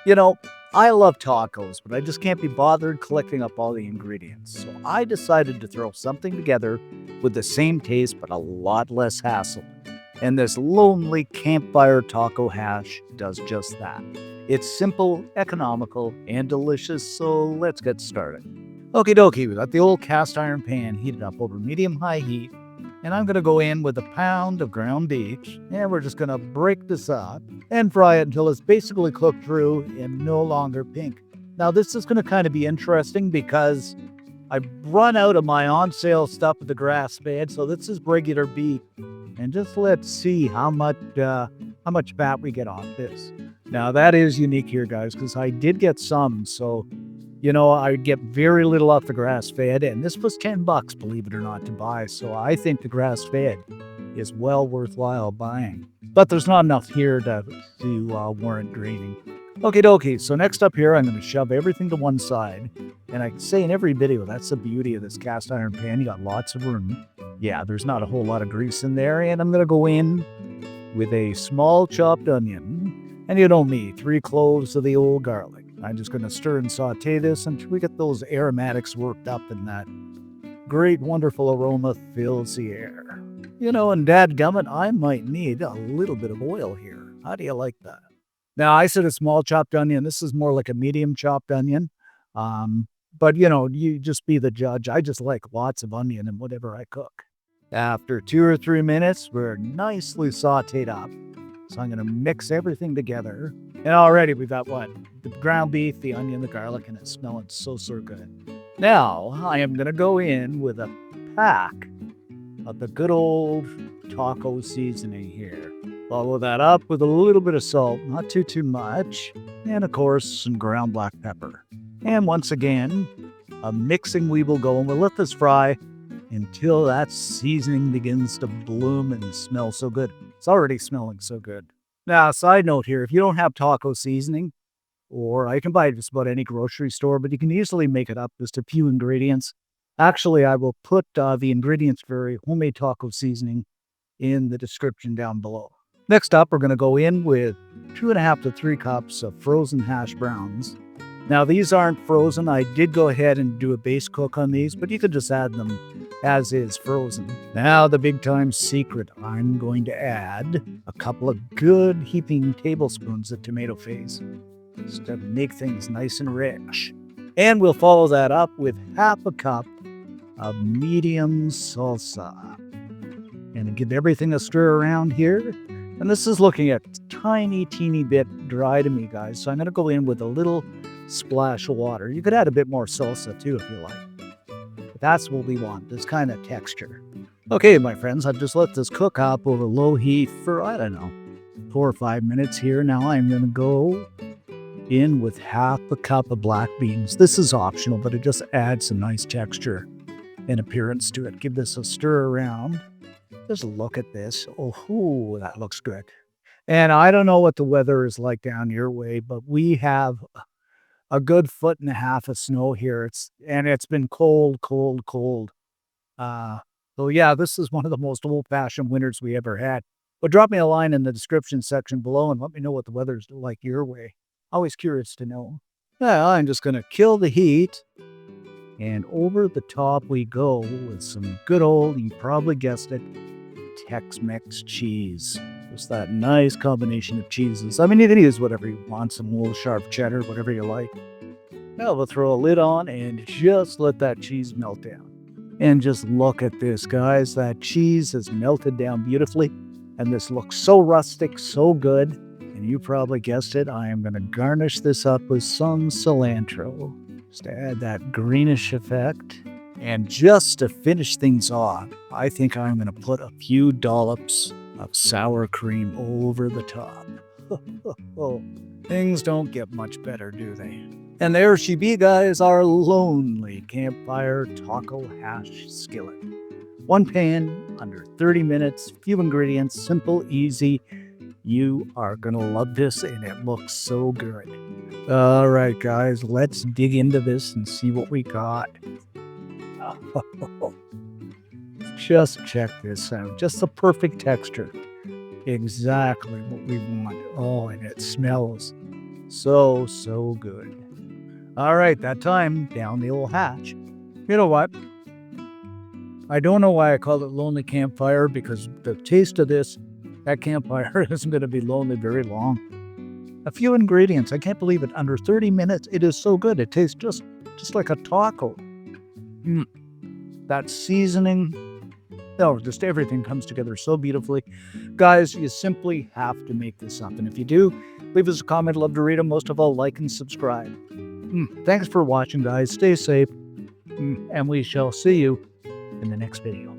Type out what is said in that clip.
You know, I love tacos, but I just can't be bothered collecting up all the ingredients. So I decided to throw something together with the same taste but a lot less hassle. And this lonely campfire taco hash does just that. It's simple, economical, and delicious, so let's get started. Okie dokie, we got the old cast iron pan heated up over medium-high heat, and I'm going to go in with a pound of ground beef, and we're just going to break this up and fry it until it's basically cooked through and no longer pink. Now, this is going to kind of be interesting because I've run out of my on-sale stuff at the grass fed, so this is regular beef. And just let's see how much fat we get off this. Now, that is unique here, guys, because I did get some, so I get very little off the grass-fed, and this was $10, believe it or not, to buy. So I think the grass-fed is well worthwhile buying. But there's not enough here to warrant draining. Okie dokie, so next up here, I'm going to shove everything to one side. And I say in every video, that's the beauty of this cast iron pan. You got lots of room. Yeah, there's not a whole lot of grease in there. And I'm going to go in with a small chopped onion. And you know me, 3 cloves of the old garlic. I'm just going to stir and saute this until we get those aromatics worked up and that great, wonderful aroma fills the air. And dadgummit, I might need a little bit of oil here. How do you like that? Now, I said a small chopped onion. This is more like a medium chopped onion. But, you just be the judge. I just like lots of onion in whatever I cook. After 2 or 3 minutes, we're nicely sauteed up. So I'm going to mix everything together. And already we've got what? The ground beef, the onion, the garlic, and it's smelling so good. Now, I am going to go in with a pack of the good old taco seasoning here. Follow that up with a little bit of salt, not too much. And of course, some ground black pepper. And once again, a mixing we will go, and we'll let this fry until that seasoning begins to bloom and smell so good. It's already smelling so good. Now, side note here, if you don't have taco seasoning, or I can buy it just about any grocery store, but you can easily make it up, just a few ingredients. Actually, I will put the ingredients for homemade taco seasoning in the description down below. Next up, we're going to go in with 2.5 to 3 cups of frozen hash browns. Now, these aren't frozen. I did go ahead and do a base cook on these, but you could just add them as is frozen. Now, the big time secret, I'm going to add a couple of good heaping tablespoons of tomato paste just to make things nice and rich. And we'll follow that up with 1/2 cup of medium salsa. And give everything a stir around here. And this is looking at tiny, teeny bit dry to me, guys. So I'm going to go in with a little splash of water. You could add a bit more salsa too if you like. But that's what we want, this kind of texture. Okay, my friends, I've just let this cook up over low heat for, 4 or 5 minutes here. Now I'm going to go in with 1/2 cup of black beans. This is optional, but it just adds some nice texture and appearance to it. Give this a stir around. Just look at this. Oh, that looks good. And I don't know what the weather is like down your way, but we have a good 1.5 feet of snow here. It's been cold. So yeah, this is one of the most old-fashioned winters we ever had. But drop me a line in the description section below and let me know what the weather's like your way. Always curious to know. Now, I'm just going to kill the heat. And over the top we go with some good old, you probably guessed it, Tex-Mex cheese. Just that nice combination of cheeses. I mean, you can use whatever you want, some little sharp cheddar, whatever you like. Now we'll throw a lid on and just let that cheese melt down. And just look at this, guys. That cheese has melted down beautifully. And this looks so rustic, so good. And you probably guessed it, I am going to garnish this up with some cilantro. Just to add that greenish effect. And just to finish things off, I think I'm going to put a few dollops of sour cream over the top. Things don't get much better, do they? And there she be, guys, our lonely campfire taco hash skillet. One pan, under 30 minutes, few ingredients, simple, easy. You are going to love this, and it looks so good. All right, guys, let's dig into this and see what we got. Just check this out. Just the perfect texture. Exactly what we want. Oh, and it smells So good. All right, that time down the old hatch. You know what? I don't know why I call it Lonely Campfire, because the taste of this, that campfire isn't going to be lonely very long. A few ingredients. I can't believe it. Under 30 minutes. It is so good. It tastes just like a taco. That seasoning. Oh, just everything comes together so beautifully. Guys, you simply have to make this up. And if you do, leave us a comment. Love to read them. Most of all, like and subscribe. Thanks for watching, guys. Stay safe. And we shall see you in the next video.